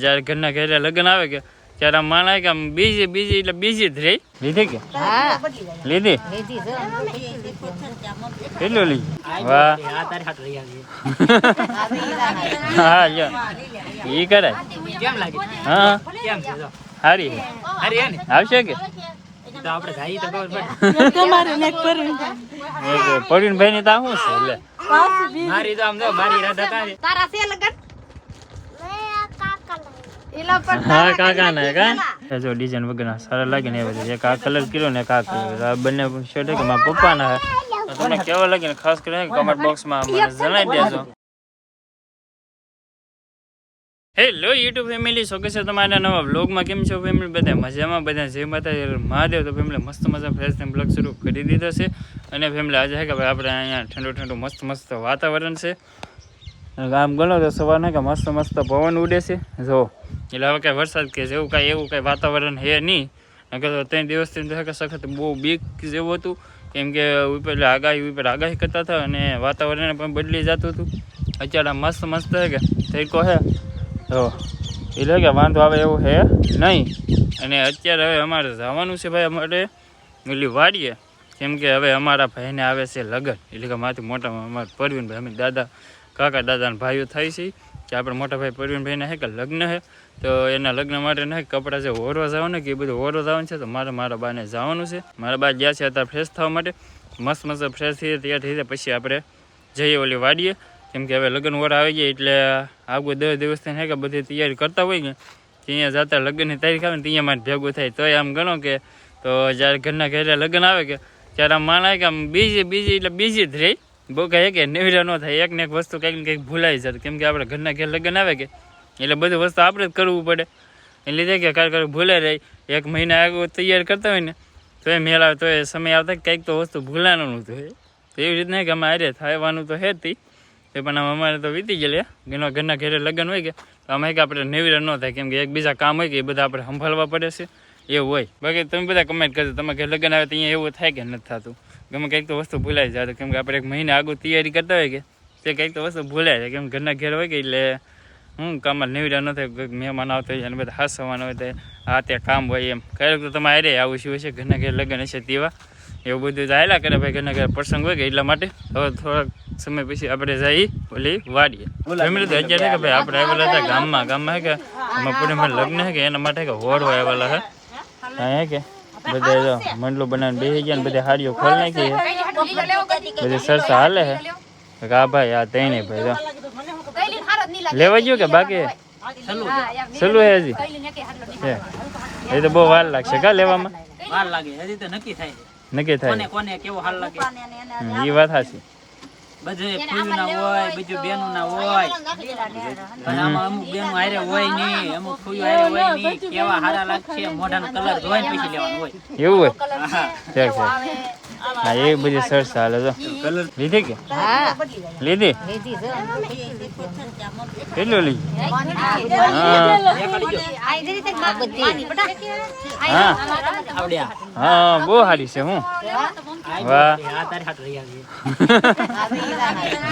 જ્યારે ઘરના ઘરે લગ્ન આવે કે ત્યારે આમ માણાય કે આમ બીજી એટલે બીજી જ રહી લીધી કે લીધી કેટલું લીધી વાહ હા લ્યો ઈ કરે હા હારી આવશે કે પડ્યું ભાઈ ની તો શું છે એટલે મારી તો આમ જો મારી રાધા તારા છે લગન હા કાકા ને કા જો ડિઝાઇન વગર સારા લાગે ને એ એક આ કલર કર્યો ને એક આ કલર આ બંને શર્ટ કે મારા પપ્પા ના તમને કેવો લાગે ને ખાસ કરીને કમેન્ટ બોક્સ માં મને જણાવી દેજો. હેલો યુટ્યુબ ફેમિલી, સ્વાગત છે તમારા નવા વ્લોગમાં. કેમ છો ફેમિલી? બધા મજામાં, બધા જય માતા મહાદેવ. તો ફેમિલી મસ્ત મજા ફ્રેશ બ્લોગ શરૂ કરી દીધો છે. અને ફેમિલી આજે કે ભાઈ આપણે અહીંયા ઠંડુ મસ્ત વાતાવરણ છે. આમ ગણો તો સવારના કે મસ્ત પવન ઉડે છે જો. એટલે હવે કાંઈ વરસાદ કે એવું કાંઈ વાતાવરણ હે નહીં. નકર 3 દિવસથી સખત બહુ બીક જેવું હતું. કેમ કે આગાહી કરતા હતા અને વાતાવરણ પણ બદલી જતું હતું. અત્યારે મસ્ત હે કે તડકો હે તો એટલે કે વાંધો આવે એવું હે નહીં. અને અત્યારે હવે અમારે જવાનું છે ભાઈ અમારે ઓલી વાડીએ. કેમ કે હવે અમારા ભાઈને આવે છે લગ્ન. એટલે કે માથી મોટામાં અમારા પરવીનભાઈ, અમે કાકા દાદાના ભાઈઓ થાય છે કે આપણે મોટા ભાઈ પરવીનભાઈને હે કે લગ્ન હે. તો એના લગ્ન માટે ને કપડાં જે ઓરવા જવાનું કે એ બધું ઓરવા જવાનું છે. તો મારા બાને જવાનું છે. મારા બા ગયા છે અત્યારે ફ્રેશ થવા માટે. મસ્ત ફ્રેશ થઈએ તૈયાર થઈ જાય પછી આપણે જઈએ ઓલી વાડીએ. કેમ કે હવે લગ્ન ઓરા આવી ગયા એટલે આગળ 10 દિવસથી હે કે બધી તૈયારી કરતા હોય ને ત્યાં જતા લગ્નની તારીખ આવે ને ત્યાં મારે ભેગું થાય. તોય આમ ગણો કે તો જ્યારે ઘરના ઘરે લગ્ન આવે કે ત્યારે આમ માણાય કે આમ બીજી એટલે બીજી જ રહી. બહુ કહે કે નેવડા ન થાય. એક ને એક વસ્તુ કંઈક ને કંઈક ભૂલાઈ જાય. કેમ કે આપણે ઘરના ઘેર લગ્ન આવે કે એટલે બધી વસ્તુ આપણે જ કરવું પડે. એ લીધે કે ક્યારેક ભૂલાઈ રહી. 1 મહિના આગળ તૈયાર કરતા હોય ને તો એ મેળ આવે તો એ સમય આવતા કંઈક તો વસ્તુ ભૂલાવાનું હતું. તો એવી રીતના કે અમારે થવાનું તો હે જ તે પણ અમારે તો વીતી ગયેલા. ઘરના ઘરે લગ્ન હોય કે તો અમે કે આપણે નેવડા ન થાય. કેમ કે એકબીજા કામ હોય કે એ બધા આપણે સંભાળવા પડે છે એવું હોય. બાકી તમે બધા કમેન્ટ કરજો તમારે ઘરે લગ્ન આવે તો અહીંયા એવું થાય કે નથી થતું. ગમે કંઈક તો વસ્તુ ભૂલાઈ જાય. કેમ કે આપણે 1 મહિના આગળ તૈયારી કરતા હોય કે તે કંઈક તો વસ્તુ ભૂલાય જાય. કેમ ઘરના ઘેર હોય કે એટલે કામમાં નેવડા ન થાય. મહેમાન આવતા હોય અને બધા હાસવાના હોય તો આ તે કામ હોય એમ. ક્યારેક તો તમે આરે આવું શું હશે ઘરના ઘેર લગ્ન હશે તેવા એવું બધું તો હાલ્યા કરે ભાઈ. ઘરના ઘેર પ્રસંગ હોય કે એટલા માટે હવે થોડાક સમય પછી આપણે જઈએ ઓલી વાડીએ. ફેમિલી તો અત્યારે કે ભાઈ આપણે આવેલા હતા ગામમાં હે કે અમારા લગ્ન હે કે એના માટે કે હોડવા આવેલા હે. હા કે બધા જો મંડલો બનાવીને બેસી ગયા ને બધી હાડીઓ ખોલ નાખી બધી સરસા હાલે હે. હા ભાઈ આ તઈને ભાઈ જો લેવા ગયો કે બાકી સલું હે હજી એ તો બહુ વાર લાગશે કા લેવામાં. વાર લાગે હજી તો નક્કી થાય કોને કેવો હાલ લાગે એ વાત સાચી. બધે ફૂલું ના હોય, બીજું બેનું ના હોય અને આમાં અમુક બેનું હારે હોય નહીં, અમુક ફૂલું હારે હોય નહીં. કેવા હારા લાગશે મોઢાનો કલર જોઈને પછી લેવાનું હોય એવું હોય. હા એ બધી સરસ હાલે તો કલર લીધી કે લીધી કેટલું લીધી હા બહુ સારી છે. હું વાહ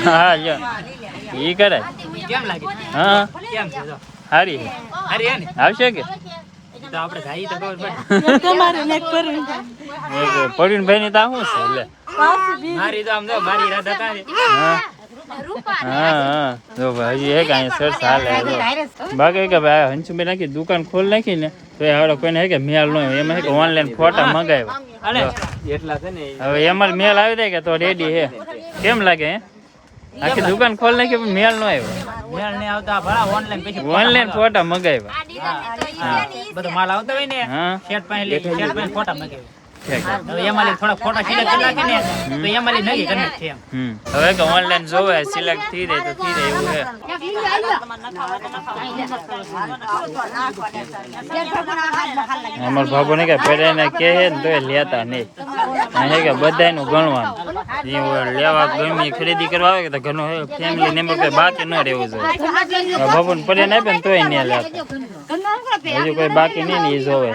હા ઈ કરે હા સારી આવશે કે પરવીનભાઈ ની તો શું છે એટલે મારી તો આમ જો મારી રાધા હજી એક અહીંયા સરસ હાલે. બાકી કે ભાઈ હંસુભાઈ નાખી દુકાન ખોલ નાખી ને તો આવડે કોઈને હે કે મેલ ન એમાં કે ઓનલાઈન ફોટા મંગાવ્યા. હવે એમાં મેલ આવી જાય કે તો રેડી હે. કેમ લાગે હે આખી દુકાન ખોલ નાખી પણ મેલ ન આવ્યો. મેળ ને આવતા ભલા ઓનલાઈન ફોટા મંગાવ્યા. બધો માલ આવતો હોય ને શેટ પાસે ફોટા મંગાવ્યા. એમાં થોડા ફોટા સિલેક્ટ કરી નાખે ને તો એમાં નક્કી કરી નાખે એમ. હવે કે ઓનલાઈન જોવે સિલેક્ટ થઈ જાય તો થઈ જાય એવું છે. અમારા બાબુ ને કે પેલા ને કે ને તો લેતા નહીં કે બધાનું ગણવાનું. લેવા ગમી ખરીદી કરવા આવે કે તો ઘરનું ફેમિલી મેમ્બર કોઈ બાકી ન રહેવું જોઈએ. બાબુ ને પડે આપે ને તોય નહીં લેતા. હજુ કોઈ બાકી નહીં ને એ જોવે.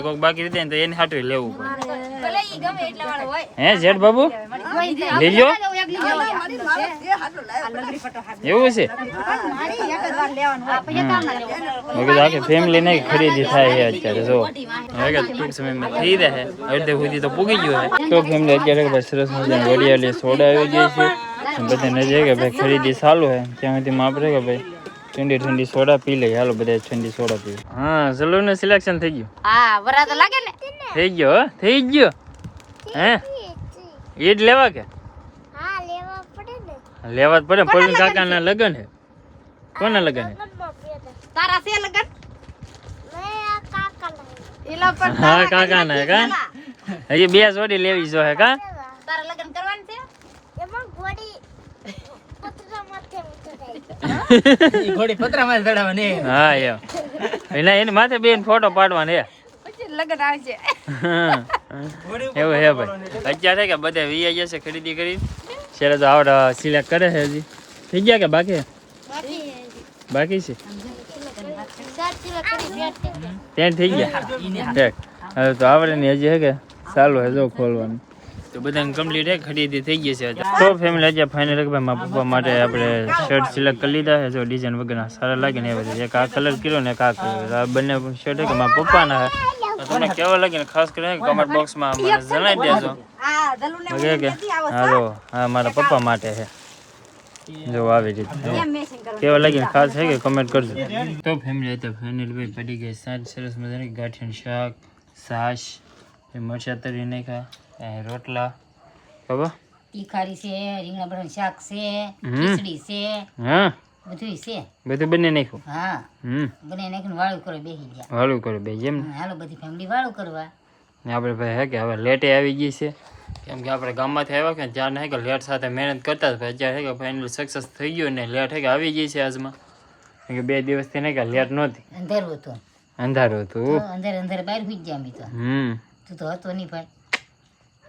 કોઈ બાકી રીતે ને તો એને હાટવી લેવું પડે. હે જેઠ બાબુ લેજો એવું છે આખી ફેમિલી નહીં ખરીદી થાય છે અત્યારે જો ટૂંક સમયમાં થઈ રહે અડધે સુધી તો પૂગી ગયું છે તો ફેમિલી અત્યારે સરસ મજાની વડિયાળી સોડા આવી ગઈ છે બધાને છે કે ભાઈ ખરીદી ચાલુ છે ત્યાં સુધી આપણે કે ભાઈ ઠંડી ઠંડી સોડા પી લઈએ હાલો બધા ઠંડી સોડા પી હા ચલો ને સિલેક્શન થઈ ગયું થઈ ગયો થઈ ગયો હે એ જ લેવા કે લેવા જ પડે પ્રવીણ કાકાના લગન છે કોના લગન છે હા કાકાના કા હજી 2 જોડી લેવી જો હે કા ઘોડી પતરામાં ચડાવવાની હા એની માથે બેન ફોટો પાડવાનો હે એવું હે ભાઈ અત્યારે કે બધા વી આવી જશે ખરીદી કરી ત્યારે તો આવડે સિલેક્ટ કરે છે હજી થઈ ગયા કે બાકી છે ત્યાં થઈ ગયા હવે તો આવડે ને હજી હે કે ચાલુ હે જો ખોલવાનું તો બધાને કમ્પ્લીટ હે ખરીદી થઈ ગઈ છે તો ફેમિલી આજે ફાઇનલ ભાઈ મારા પપ્પા માટે આપણે શર્ટ સિલેક્ટ કરી લીધા છે જો ડિઝાઇન વગરના સારા લાગે ને એ બધું એક આ કલર કર્યો ને એક આ કલર આ બંને શર્ટ હે કે મારા પપ્પાના હે તમને કેવા લાગે ને ખાસ કરીને કમેન્ટ બોક્સમાં મને જણાવી દેજો કે હાલો હા મારા પપ્પા માટે છે જો આવી રીતે કેવા લાગે ને ખાસ છે કે કમેન્ટ કરજો તો ફેમિલી તો ફાઇનલ ભાઈ પડી ગઈ સાત સરસ મજાની ગાંઠિયાનું શાક છાશ મરચા તરી નાખ્યા રોટલા ખબર તીખારી છે રીંગણા બટાકાનું શાક છે ખીચડી છે હા બધું છે બધું બને નાખ્યું હા બને નાખીને વાળું કરો બેસી ગયા વાળું કરો બે જેમ હાલો બધી ફેમિલી વાળું કરવા ને આપણે ભાઈ હે કે હવે લેટે આવી ગઈ છે કેમ કે આપણે ગામમાંથી આવ્યા કે ત્યાં હે કે લેટ સાથે મહેનત કરતા હતા અત્યારે હે કે ફાઇનલ સક્સેસ થઈ ગયો ને લેટ હે કે આવી ગઈ છે આજમાં કેમ કે 2 દિવસથી નહીં કે લેટ નહોતી અંધારું હતું અંધારું હતું અંદર બહાર હુઈ ગયા અમે તો તું તો હતો નહીં ભાઈ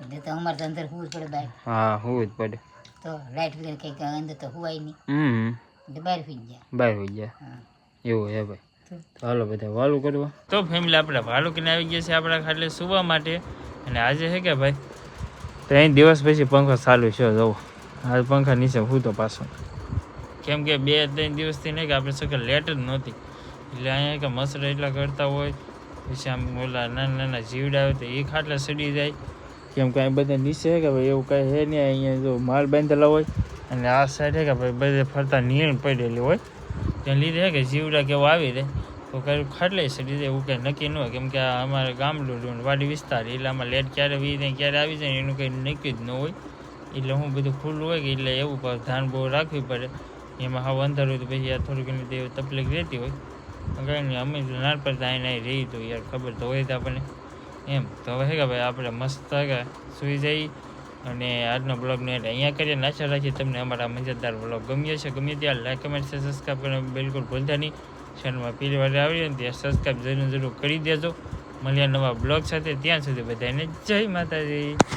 એટલે તો અમારે તો અંદર હુવું જ પડે બહાર હા હું જ પડે તો લાઈટ વગર કંઈક અંદર તો હુવાય નહીં એટલે બહાર હુઈ ગયા બહાર હોઈ ગયા એવું હે ભાઈ તો હાલો બધા વાલું કરવા તો ફેમિલી આપણે વાલું કરીને આવી ગયા છે આપણા ખાટલે સુવા માટે અને આજે છે કે ભાઈ 3 દિવસ પછી પંખો ચાલુ છે જવો આ પંખા નીચે હું તો પાછો કેમ કે 2-3 દિવસથી નહીં કે આપણે શું કે લેટ જ નહોતી એટલે અહીંયા કે મસર એટલા કરતા હોય પછી આમ ઓલા નાના નાના જીવડા આવે તો એ ખાટલા સડી જાય કેમ કે બધા નીચે કે ભાઈ એવું કાંઈ છે નહીં અહીંયા જો માલ બાંધેલા હોય અને આ સાઈડ કે ભાઈ બધે ફરતા નીણ પડેલી હોય ત્યાં લીધે કે જીવડા કેવો આવી રહે તો કઈ ખાટલે સડી જાય એવું કંઈ નક્કી ન હોય કેમ કે આ અમારે ગામડું વાડી વિસ્તાર એટલે આમાં લેટ ક્યારે વી જાય ક્યારે આવી જાય એનું કંઈ નક્કી જ ન હોય એટલે હું બધું ખુલ્લું હોય કે એટલે એવું ધ્યાન બહુ રાખવી પડે એમાં હાવ અંધારું હોય તો પછી યાર થોડી ઘણી એવી તકલીફ રહેતી હોય કંઈ નહીં અમે નાન પડતા અહીં નહીં રહી તો યાર ખબર તો હોય તો આપણને એમ તો હવે કે ભાઈ આપણે મસ્ત કે સૂઈ જઈએ અને આજનો બ્લોગને અહીંયા કરીએ આશા રાખીએ તમને અમારા મજેદાર બ્લોગ ગમ્યો છે ગમે ત્યાં લાઈક કમેન્ટ છે સબસ્ક્રાઈબ કરવાનું બિલકુલ ભૂલતા નહીં ચેનલમાં પહેલી વાર આવી ને ત્યાં સબસ્ક્રાઈબ જરૂર કરી દેજો મળ્યા નવા બ્લોગ સાથે ત્યાં સુધી બધાને જય માતાજી.